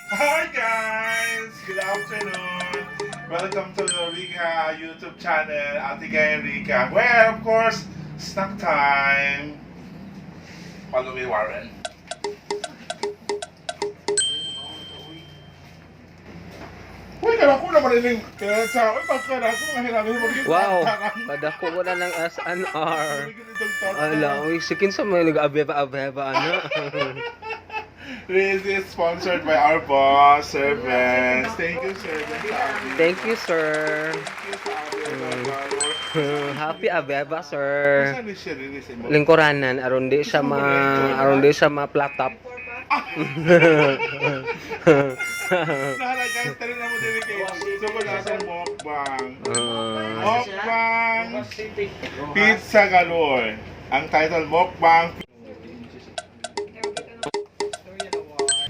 Hi guys! Good afternoon! Welcome to the Rika YouTube channel, Ate Gay and Rika, where of course, snack time! Follow me, Warren. Uy, kala ko naman ining kaya sa... Uy, pagkala ko nga hinagin mo rin. Wow, padako ko na ng S&R. Ala, uy, sikin sa mga nag-abeba-abeba, ano? This is sponsored by our boss, Servants. Thank you, Servants. Thank you, sir. Thank you sa Happy abeba, sir. Saan siya release mo? Lingkuranan, aron di siya ma-platop. Nahalagang tali na mo din kayo. So, wala sa mukbang. Mukbang Pizza Galore. Ang title, Mukbang.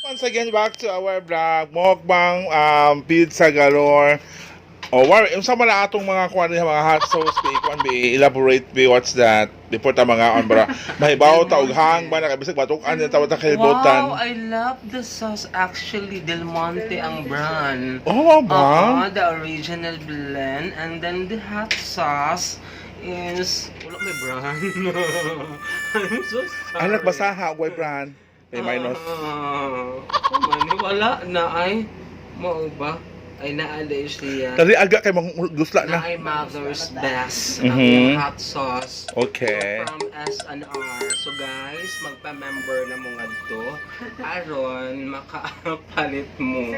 Once again, back to our vlog, Mukbang Pizza Galore. O, yung sa mga atong mga kuwan mga hot sauce, elaborate be what's that? Before ta mga on, bara, mahibaw, taughang ba, nakabisag, batukan, yung tawag ta kalibutan. Wow, I love the sauce actually. Del Monte ang brand. Oh, ba? The original blend. And then the hot sauce is... Wala may brand. I'm so sorry. Ay, nagbasaha, boy brand. May minus. Wala na ay. Mo ba? Ay naaalay siya. Tali aga kay mga gusla Na na. ay mother's best. Ang hot sauce. Okay. From S&R. So guys, magpa-member na mo nga to. Aron, makapalit mo.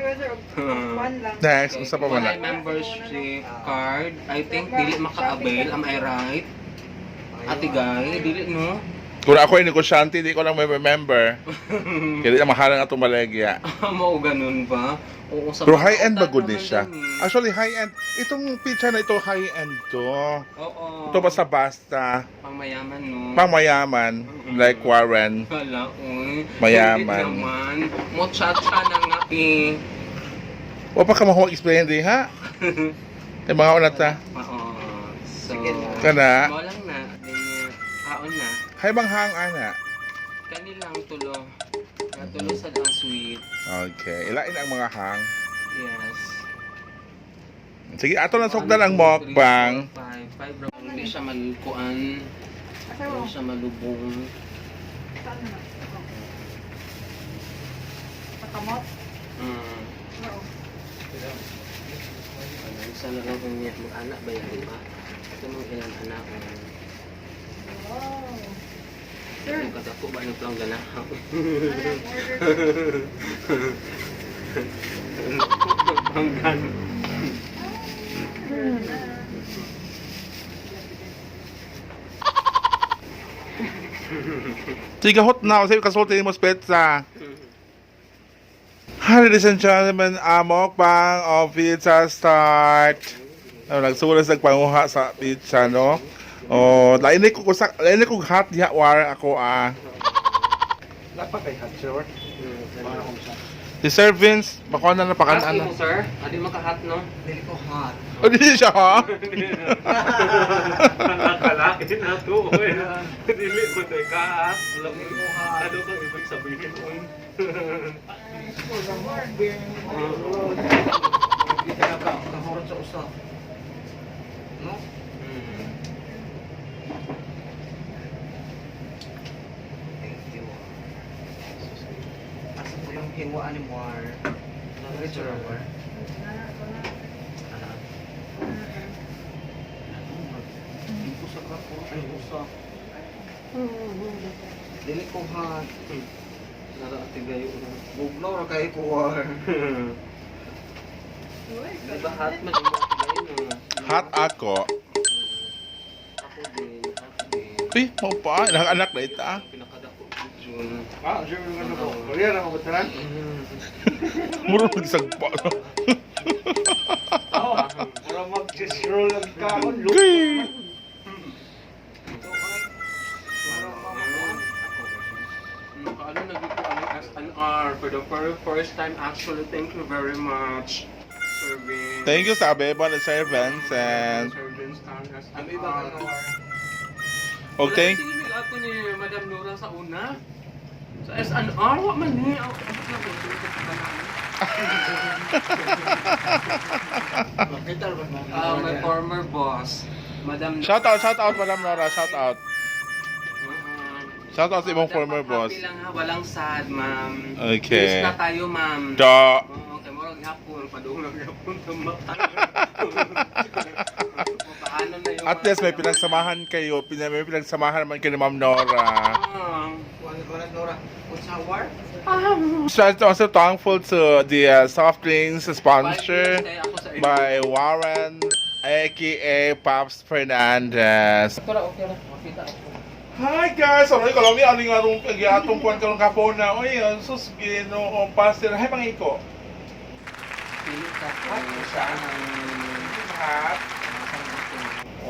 Next, unsa pa man Wala na? membership card. I think dili maka-avail. Am I right? Ate Guy, dili no? Kung ako ay negosyante, di ko lang may remember. Kaya di na mahalang atong malegya. Mao ganun ba? Oo, sa Pero mga high-end ba utak good din naman siya? dun eh. Actually, high-end. Itong pizza na ito, high-end to. Oo. Ito basta-basta. Pangmayaman, no? Pangmayaman. Like Warren. Wala, uy. Mayaman. Hindi naman. Mo-cha-cha na nga eh. O pa ka mahuwag explain di ha? Yung mga ulat ha? Oo. So, Kana? mo lang na. Ganyan. Kaon na. Hay bang hang ana? Kanilang tulo. Tulo sa ang sweet. Okay. Ilain ang mga hang. Yes. Sige, ato na sukdan ang mukbang. 5 round. Hindi siya malukuan. Hindi siya malubong. Makamot? Isa na lang kung niya mag-anak ba yan, di ba? Ito mong ilang anak. Wow. Sir, Yung katako ba ng plang ganahaw? Hanggan. Sige, hot na. Sige, kasulti mo pizza. Hi, ladies and gentlemen, mukbang of pizza start. Nagsulas nagpanguha sa pizza, no? Oh, lain ko hot diha war ako Dapat kay hot short. Si Sir Vince, baka na napakan Ask ano. mo, sir. Adi makahat, no? Dili ko hot. Oh, di siya ha? Nakalaki na to. Dili ko tayo kaat. Alam mo, ano kang ibig sabihin mo? Hindi ka nakahurot sa usa. No? Thank you. Asa po yung hingwaan ni Moir? Diretso na Moir? Usa ka po. Ay, usa. Dili ko hot. Nara ati gayo na. Bugnaw ra kay ko war. Di ba hot man yung mga kilain, no? Hot ako. Ako din. Uy, mo pa, anak na ita. Pinakadako ko dyan. Ah, sure nga na ko. Korea na ko bataran. Muro nagsagpa. Para mag-scroll lang ka. Okay. Ano naging ko ang S&R for the very first time actually. Thank you very much. Serving. Thank you sa Abeba and Sir Vincent. Serving star Ano iba ka S&R. na? Okay. Wala kasi ako ni Madam Nora sa una. Sa S&R, wak man ni. Ako na ko sa kanal. My former boss, Madam Shout out, Madam Nora, shout out. Shout out sa imong former boss. Happy lang ha, walang sad, ma'am. Okay. Please na tayo, ma'am. Da. Oo, kay mo lang hapon, padulong hapon tama. Paano na yung At least may pinagsamahan kayo, may pinagsamahan naman kayo ni Ma'am Nora. So I'm also thankful to the soft drinks sponsor by Warren, aka Pops Fernandez. Hi guys! Ano ko lang ni aling arong kagyatong kuwan karong kapon na. Oy, sus Ginoo pastor. Hay mga iko.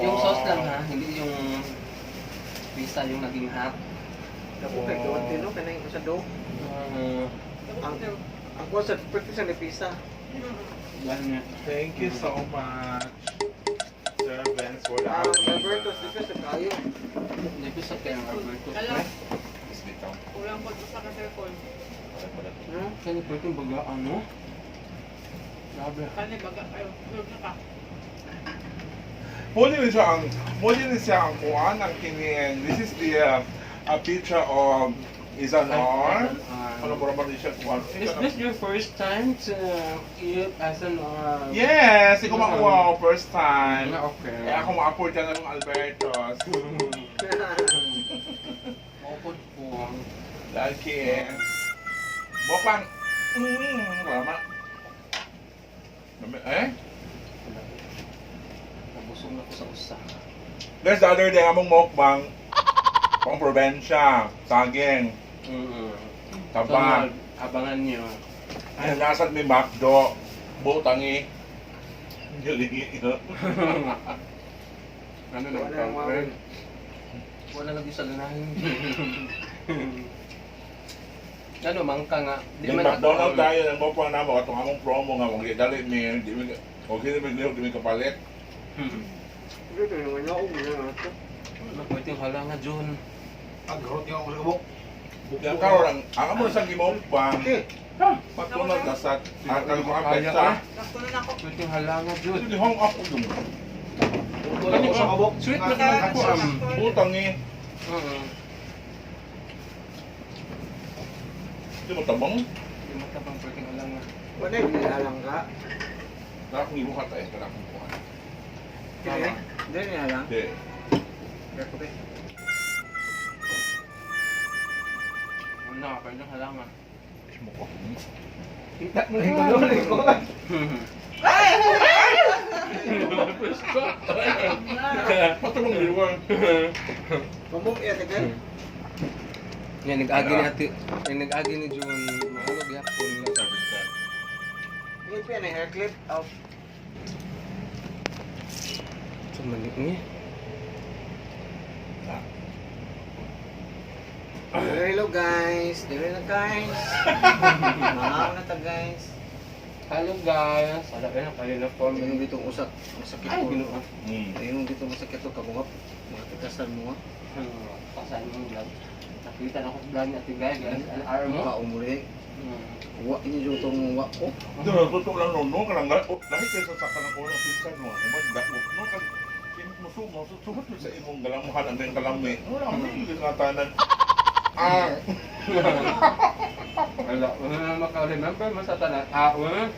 Yung sauce lang ha, hindi yung pizza yung naging hot. Napukay ko ang tino, kanay ko sa dough. Ang concept, pwede sa pizza. Yan nga. Thank you so much. Sir Vince for the Alberto's, di ka sa kayo. Hindi ko sa kaya ng Alberto. Alam, kulang ko sa ka-circle. Kaya pwede yung baga ano? Grabe. Kani baga kayo. Tulog na ka. Muli ni siya ang kuwan ang kinin. This is the a picture of S&R. Ano ba naman siya kuwan? Is this your first time to eat S&R? Yes, ikaw makuha ko first time. Okay. Kaya ako ma-afford ka na ng Albertos. Mopod po. Lagi. Bokang. Wala eh? Nabusong ako sa usa. There's the other day among mukbang. Pang probensya. Saging. Taba. Abangan niyo. Ay, nasad may McDo. Butangi. Galingi. Ano na ang wala lagi sa ganahin. Ano, mangka nga. Yung McDonald's tayo, nang mukbang na mo, katong among promo nga, kung dali mi, di mi, kung hindi mi lihok, di mi kapalit. Dito naman ako, gano'n ito. Pwede hala nga, John. Pag-harot niya ako sa kabok. Yan karon ang amo sa gimukbang. Pagtunod na sa akal ko ang pesta. Sakto na ako. Pwede hala nga, John. Hindi hong ako dum. Wala ko sa kabok. Sweet na naman ako, Butangi. Di mo tabang. Hindi mo tapang pwede hala nga. Wala, nilalang ka. Nakakong ibuhat ay kanakong kuhan. Hindi, hindi nilalang. Di. Ano, pwede hala nga. Mo ko. Kita mo lang ko. Patulong liwa. Kabok iya, tagal. Yan, nag-agi ni ate. Nag-agi ni John. Mahulog yapon. Hindi pa yan, hair clip. Out. Sa mali niya. Hello guys. Dili na guys. Mahal na ta guys. Hello guys. Wala ka na kanina form. Ayun dito usak. Masakit Ay, ko. ginoon. Ayun dito masakit to kabungap. Mga tikasan mo. Pasahin mo yung vlog. Nakita na ako sa vlog ni Ate Guy. SNR mo. Ka umuli. Wa ini jo tong wa ko. Ito na tutok lang no kalangga. Lahi kayo sa saka ng kuha ng pizza no. Umad dako. No kag kinit mo sugot sa imong galamuhan ang ding kalami. Wala mo yung ngatanan. Wala. Wala na maka-remember mo sa tanan. Wala.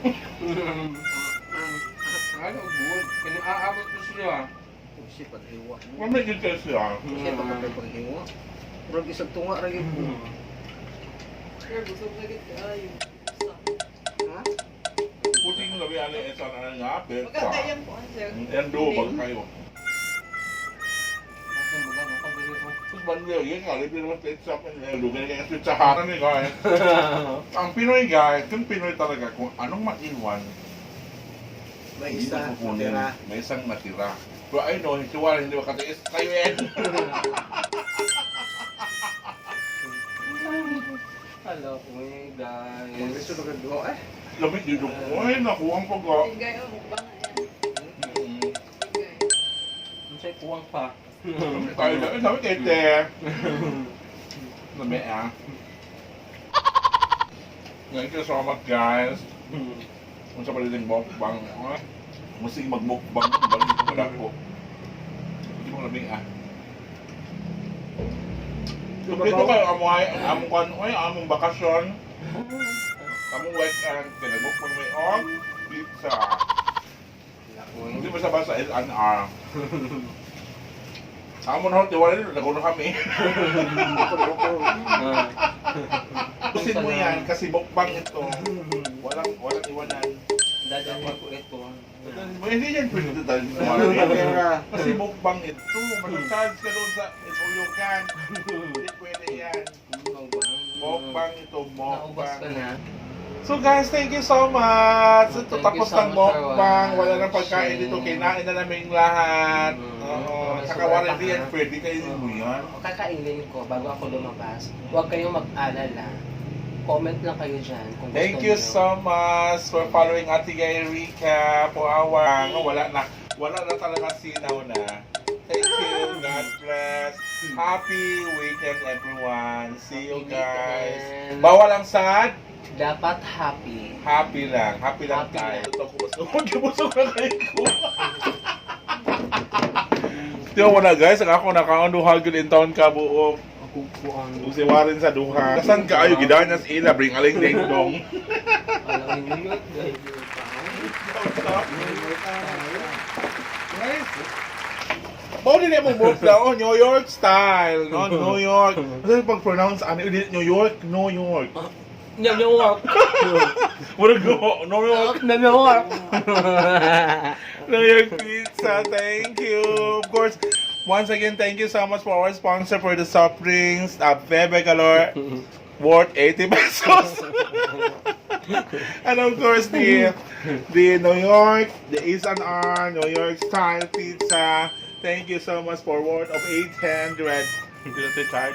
Ano, good. Kaya aabot ko siya. Si paghiwa. Wala may gilid siya. Si paghiwa. Murag isag tunga ra gyud ko. Sir, busog na gid kayo. Ha? Puting mo labi ali ito na nga. Maganda yan po, sir. Yan do bag kayo. Bakit mo ba nakabili mo? Terus bandel yun nga, libre naman sa shop and lugar kaya sa tsaharan ni guys. Ang Pinoy guys, yung Pinoy talaga kung anong maiwan, May hindi isa kukunin. matira. May isang matira. Pero I know, hitiwala hindi makatiis kayo yan. Hello, guys. Gusto na gado eh. Lamig dito ko, ay nakuha ang pag Bigay ang mukbang na yan. Bigay. Ang sa'yo kuwang pa. Tayo na, dami kete. Dami ah. Thank you so much guys. Kung sa pala yung mukbang, masig magmukbang, balik ko pala ko. Hindi mo lamig Dito kayo among bakasyon, among weekend, kinabukbang may pizza. Hindi ba sa basa S&R? Amo na tiwala nito, naguna kami. Pusin mo yan kasi mukbang ito. Walang iwanan. Dadalhin ko ito. Hindi yan pwede dahil kasi mukbang ito. Mag-charge ka doon sa isulyukan. Hindi pwede yan. Mukbang ito, Naubos ka mukbang. na. So guys, thank you so much. Ito Thank tapos you so ng much for mukbang. Wala nang watching. pagkain dito. Kinain na namin lahat. Oo. Saka wala Sobrang din yan. takas. Pwede kainin mo yan. Kakainin ko bago ako lumabas. Huwag kayong mag-alala. Comment lang kayo dyan kung gusto Thank you niyo. so much for following Ate Gay Rica po awang. Wala na talaga sinaw na. Thank you. God bless. Happy weekend everyone. See you Happy guys. weekend. Bawal ang sad. Dapat happy. Happy lang. Happy lang Happy tayo. lang. Ito ko mas busog na kayo ko. Tiyo mo na guys, ako nakaunduhag yun in town ka buo. Ako po ang... Usiwarin sa duha. Kasan ka ayo gidanyas ila bring aling ding dong. Alam niyo yun. Bao din mo move daw, New York style, no? New York. Ano yung pag-pronounce? Ano yun? New York? New York. New York. What go? New York. New York. New York pizza. Thank you. Of course, once again, thank you so much for our sponsor for the soft drinks. Bebe Galore, worth 80 pesos. And of course, the New York, the S&R, New York style pizza. Thank you so much for worth of 800. Did I say cards?